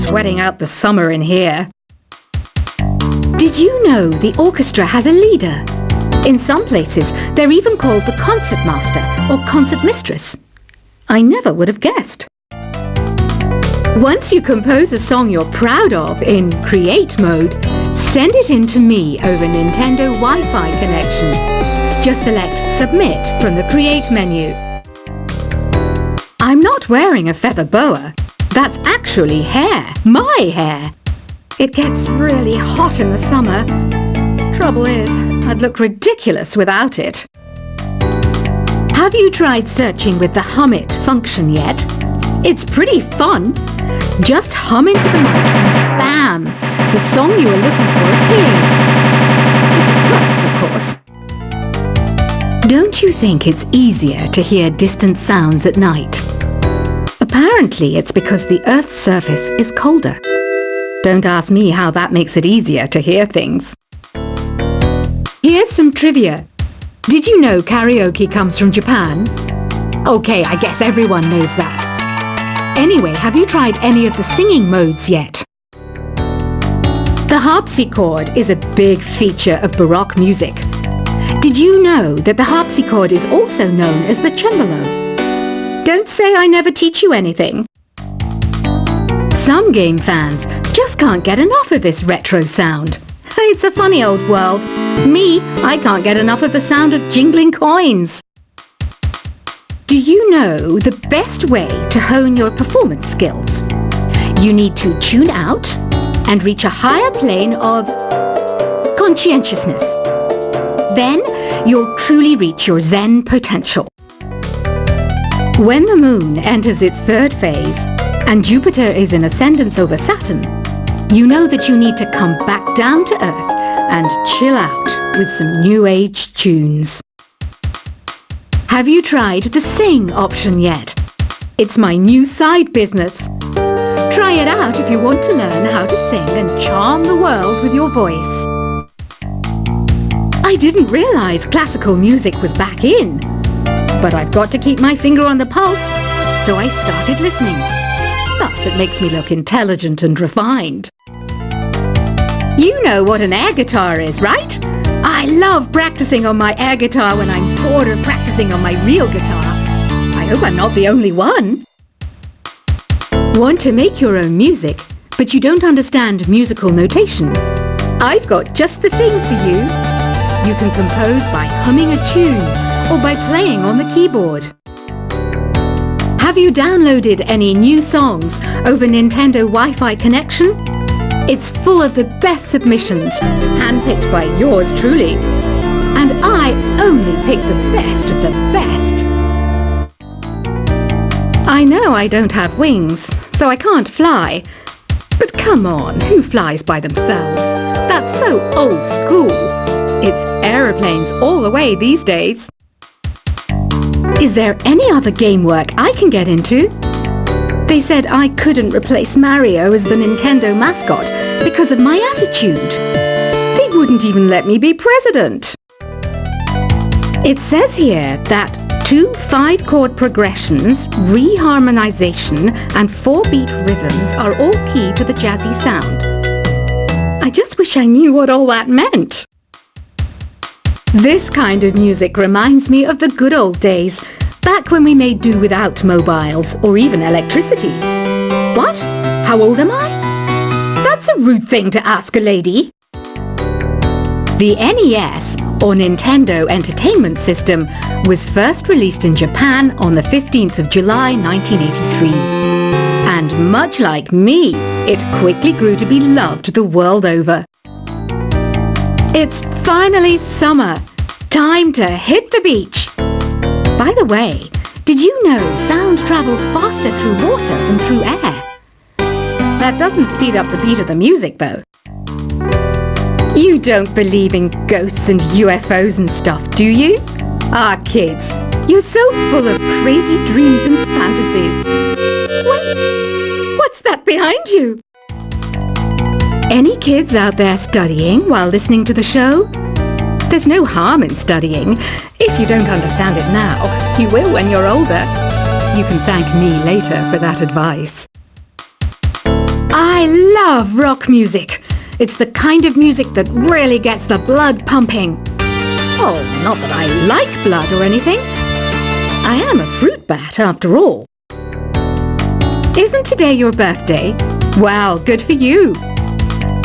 sweating out the summer in here. Did you know the orchestra has a leader? In some places, they're even called the concertmaster or concertmistress. I never would have guessed. Once you compose a song you're proud of in create mode, send it in to me over Nintendo Wi-Fi connection. Just select Submit from the Create menu. I'm not wearing a feather boa. That's actually hair, my hair. It gets really hot in the summer. Trouble is, I'd look ridiculous without it. Have you tried searching with the Hum It function yet? It's pretty fun. Just hum into the mic and bam! The song you were looking for appears. If it works, of course. Don't you think it's easier to hear distant sounds at night? Apparently it's because the Earth's surface is colder. Don't ask me how that makes it easier to hear things. Here's some trivia. Did you know karaoke comes from Japan? Okay, I guess everyone knows that. Anyway, have you tried any of the singing modes yet? The harpsichord is a big feature of Baroque music. Did you know that the harpsichord is also known as the cembalo? Don't say I never teach you anything. Some game fans just can't get enough of this retro sound. It's a funny old world. Me, I can't get enough of the sound of jingling coins. Do you know the best way to hone your performance skills? You need to tune out and reach a higher plane of conscientiousness. Then you'll truly reach your Zen potential. When the moon enters its third phase and Jupiter is in ascendance over Saturn, you know that you need to come back down to Earth and chill out with some new age tunes. Have you tried the Sing option yet? It's my new side business. Try it out if you want to learn how to sing and charm the world with your voice. I didn't realize classical music was back in, but I've got to keep my finger on the pulse, so I started listening. Thus it makes me look intelligent and refined. You know what an air guitar is, right? I love practicing on my air guitar when I'm bored of practicing on my real guitar. I hope I'm not the only one. Want to make your own music, but you don't understand musical notation? I've got just the thing for you. You can compose by humming a tune or by playing on the keyboard. Have you downloaded any new songs over Nintendo Wi-Fi connection? It's full of the best submissions, handpicked by yours truly. And I only pick the best of the best. I know I don't have wings, so I can't fly. But come on, who flies by themselves? That's so old school. It's aeroplanes all the way these days. Is there any other game work I can get into? They said I couldn't replace Mario as the Nintendo mascot because of my attitude. They wouldn't even let me be president. It says here that 2 5-chord progressions, reharmonization, and 4-beat rhythms are all key to the jazzy sound. I just wish I knew what all that meant. This kind of music reminds me of the good old days, back when we made do without mobiles or even electricity. What? How old am I? That's a rude thing to ask a lady. The NES, or Nintendo Entertainment System, was first released in Japan on the 15th of July 1983. And much like me, it quickly grew to be loved the world over. It's finally summer. Time to hit the beach. By the way, did you know sound travels faster through water than through air? That doesn't speed up the beat of the music, though. You don't believe in ghosts and UFOs and stuff, do you? Ah, kids, you're so full of crazy dreams and fantasies. Wait, what's that behind you? Any kids out there studying while listening to the show? There's no harm in studying. If you don't understand it now, you will when you're older. You can thank me later for that advice. I I love rock music. It's the kind of music that really gets the blood pumping. Oh, not that I like blood or anything. I am a fruit bat after all. Isn't today your birthday? Well, good for you.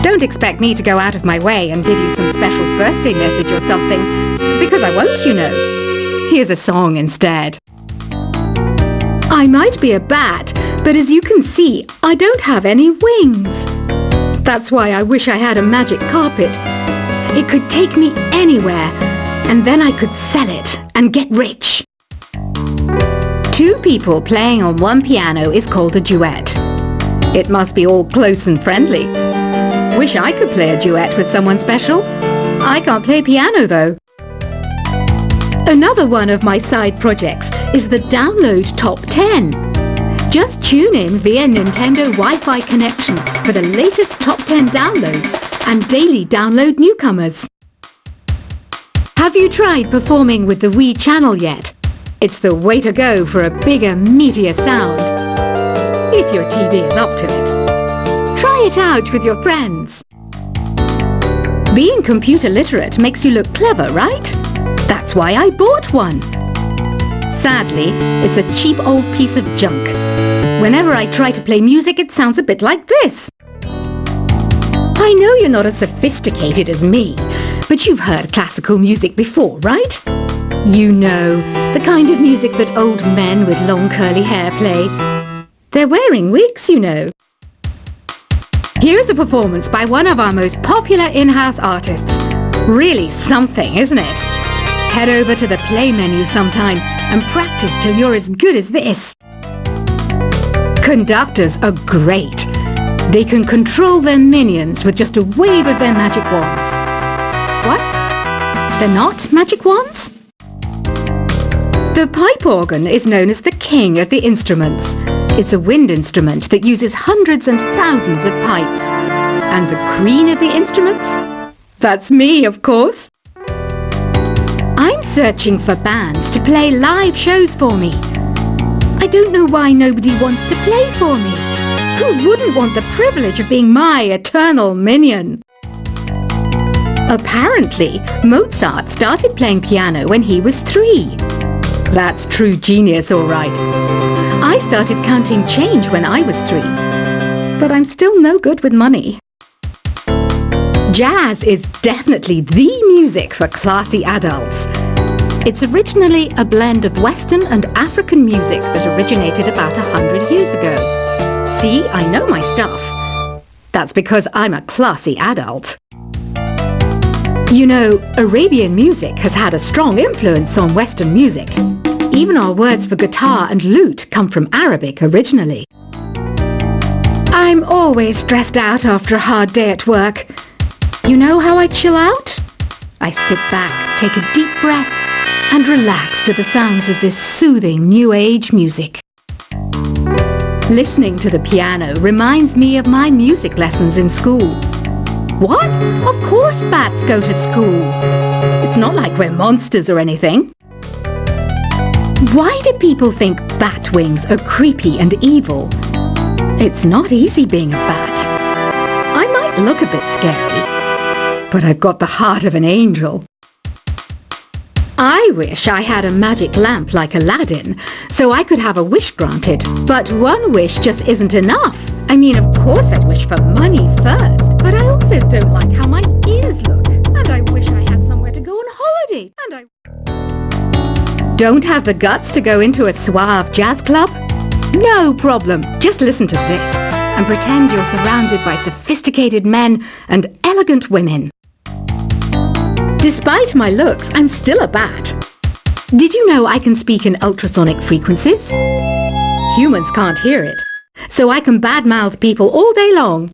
Don't expect me to go out of my way and give you some special birthday message or something, because I won't, you know. Here's a song instead. I might be a bat, but as you can see, I don't have any wings. That's why I wish I had a magic carpet. It could take me anywhere, and then I could sell it and get rich. Two people playing on one piano is called a duet. It must be all close and friendly. Wish I could play a duet with someone special. I can't play piano though. Another one of my side projects is the Download Top 10. Just tune in via Nintendo Wi-Fi connection for the latest Top 10 downloads and daily download newcomers. Have you tried performing with the Wii channel yet? It's the way to go for a bigger, meatier sound. If your TV is up to it. Try it out with your friends. Being computer literate makes you look clever, right? That's why I bought one. Sadly, it's a cheap old piece of junk. Whenever I try to play music, it sounds a bit like this. I know you're not as sophisticated as me, but you've heard classical music before, right? You know, the kind of music that old men with long curly hair play. They're wearing wigs, you know. Here's a performance by one of our most popular in-house artists. Really something, isn't it? Head over to the play menu sometime and practice till you're as good as this. Conductors are great. They can control their minions with just a wave of their magic wands. What? They're not magic wands? The pipe organ is known as the king of the instruments. It's a wind instrument that uses hundreds and thousands of pipes. And the queen of the instruments? That's me, of course. I'm searching for bands to play live shows for me. I don't know why nobody wants to play for me. Who wouldn't want the privilege of being my eternal minion? Apparently, Mozart started playing piano when he was 3. That's true genius, all right. I started counting change when I was 3. But I'm still no good with money. Jazz is definitely the music for classy adults. It's originally a blend of Western and African music that originated about 100 years ago. See, I know my stuff. That's because I'm a classy adult. You know, Arabian music has had a strong influence on Western music. Even our words for guitar and lute come from Arabic originally. I'm always stressed out after a hard day at work. You know how I chill out? I sit back, take a deep breath, and relax to the sounds of this soothing new age music. Listening to the piano reminds me of my music lessons in school. What? Of course bats go to school. It's not like we're monsters or anything. Why do people think bat wings are creepy and evil? It's not easy being a bat. I might look a bit scary, but I've got the heart of an angel. I wish I had a magic lamp like Aladdin, so I could have a wish granted. But one wish just isn't enough. I mean, of course I'd wish for money first, but I also don't like how my ears look. And I wish I had somewhere to go on holiday. And I don't have the guts to go into a suave jazz club? No problem. Just listen to this and pretend you're surrounded by sophisticated men and elegant women. Despite my looks, I'm still a bat. Did you know I can speak in ultrasonic frequencies? Humans can't hear it, so I can badmouth people all day long.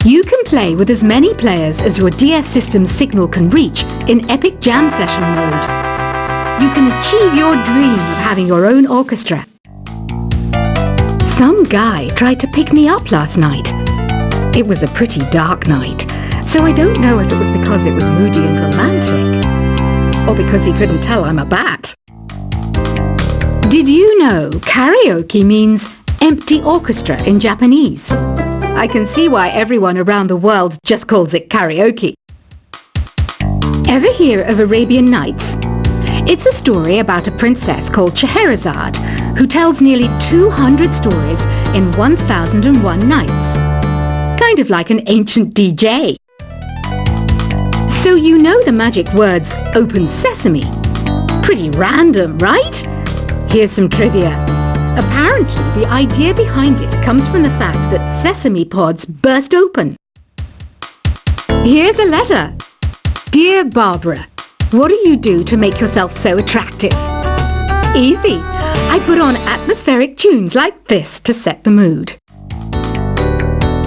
You can play with as many players as your DS system's signal can reach in Epic Jam Session mode. You can achieve your dream of having your own orchestra. Some guy tried to pick me up last night. It was a pretty dark night, so I don't know if it was because it was moody and romantic, or because he couldn't tell I'm a bat. Did you know karaoke means empty orchestra in Japanese. I can see why everyone around the world just calls it karaoke. Ever hear of Arabian Nights? It's a story about a princess called Scheherazade who tells nearly 200 stories in 1001 nights. Kind of like an ancient DJ. So you know the magic words "Open Sesame." Pretty random, right? Here's some trivia. Apparently, the idea behind it comes from the fact that sesame pods burst open. Here's a letter. Dear Barbara, what do you do to make yourself so attractive? Easy. I put on atmospheric tunes like this to set the mood.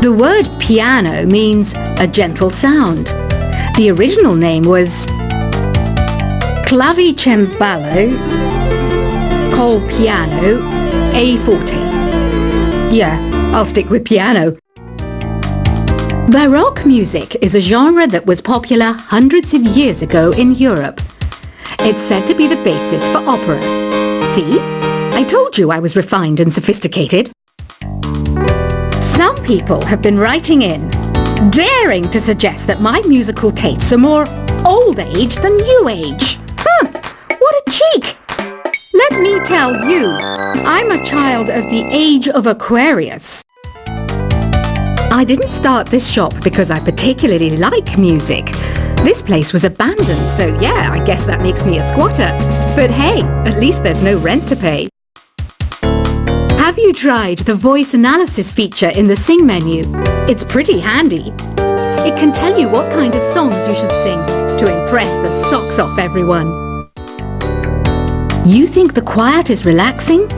The word piano means a gentle sound. The original name was clavicembalo col piano a forte. Yeah, I'll stick with piano. Baroque music is a genre that was popular hundreds of years ago in Europe. It's said to be the basis for opera. See? I told you I was refined and sophisticated. Some people have been writing in, daring to suggest that my musical tastes are more old age than new age. What a cheek! Let me tell you, I'm a child of the age of Aquarius. I didn't start this shop because I particularly like music. This place was abandoned, so yeah, I guess that makes me a squatter. But hey, at least there's no rent to pay. Have you tried the voice analysis feature in the Sing menu? It's pretty handy. It can tell you what kind of songs you should sing to impress the socks off everyone. You think the quiet is relaxing?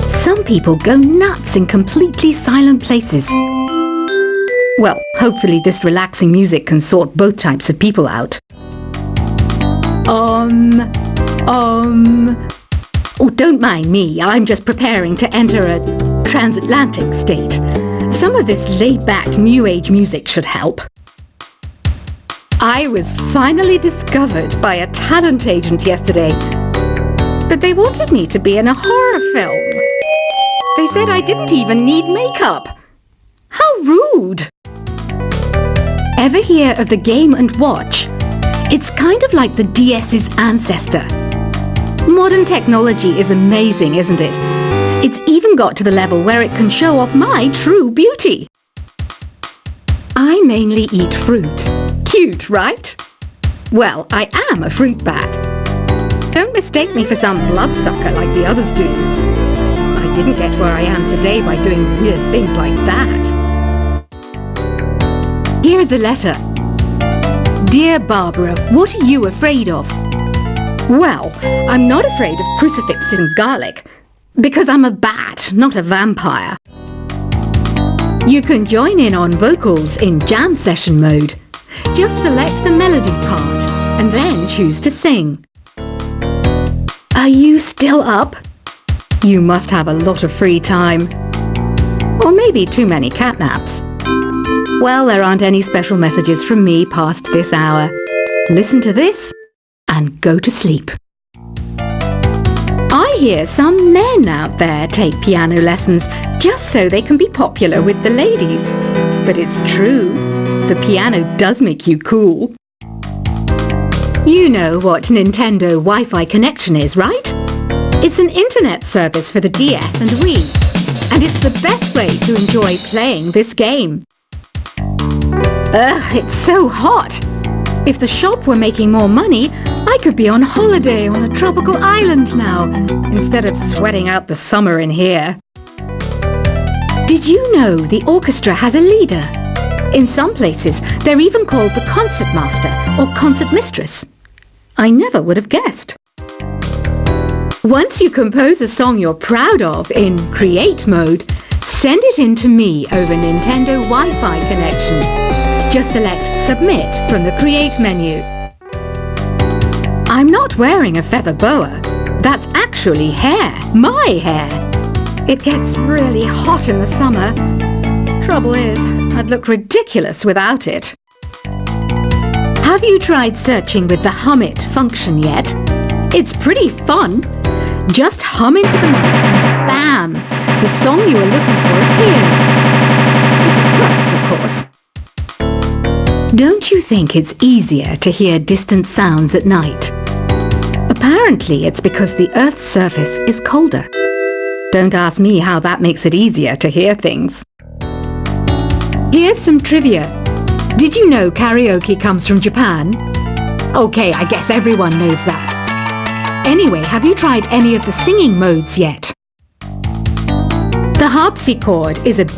Some people go nuts in completely silent places. Well, hopefully this relaxing music can sort both types of people out. Oh, don't mind me. I'm just preparing to enter a transatlantic state. Some of this laid-back New Age music should help. I was finally discovered by a talent agent yesterday, but they wanted me to be in a horror film. They said I didn't even need makeup. How rude! Ever hear of the Game & Watch? It's kind of like the DS's ancestor. Modern technology is amazing, isn't it? It's even got to the level where it can show off my true beauty. I mainly eat fruit. Cute, right? Well, I am a fruit bat. Don't mistake me for some bloodsucker like the others do. I didn't get where I am today by doing weird things like that. Here's a letter. Dear Barbara, what are you afraid of? Well, I'm not afraid of crucifixes and garlic, because I'm a bat, not a vampire. You can join in on vocals in jam session mode. Just select the melody part, and then choose to sing. Are you still up? You must have a lot of free time. Or maybe too many catnaps. Well, there aren't any special messages from me past this hour. Listen to this and go to sleep. I hear some men out there take piano lessons just so they can be popular with the ladies. But it's true, the piano does make you cool. You know what Nintendo Wi-Fi connection is, right? It's an internet service for the DS and Wii, and it's the best way to enjoy playing this game. Ugh, it's so hot! If the shop were making more money, I could be on holiday on a tropical island now, instead of sweating out the summer in here. Did you know the orchestra has a leader? In some places, they're even called the concertmaster or concertmistress. I never would have guessed. Once you compose a song you're proud of in Create mode, send it in to me over Nintendo Wi-Fi connection. Just select Submit from the Create menu. I'm not wearing a feather boa. That's actually hair, my hair. It gets really hot in the summer. Trouble is, I'd look ridiculous without it. Have you tried searching with the Hum It function yet? It's pretty fun. Just hum into the mic and bam! the song you are looking for appears. If it works, of course. Don't you think it's easier to hear distant sounds at night? Apparently, it's because the Earth's surface is colder. Don't ask me how that makes it easier to hear things. Here's some trivia. Did you know karaoke comes from Japan? Okay, I guess everyone knows that. Anyway, have you tried any of the singing modes yet? The harpsichord is a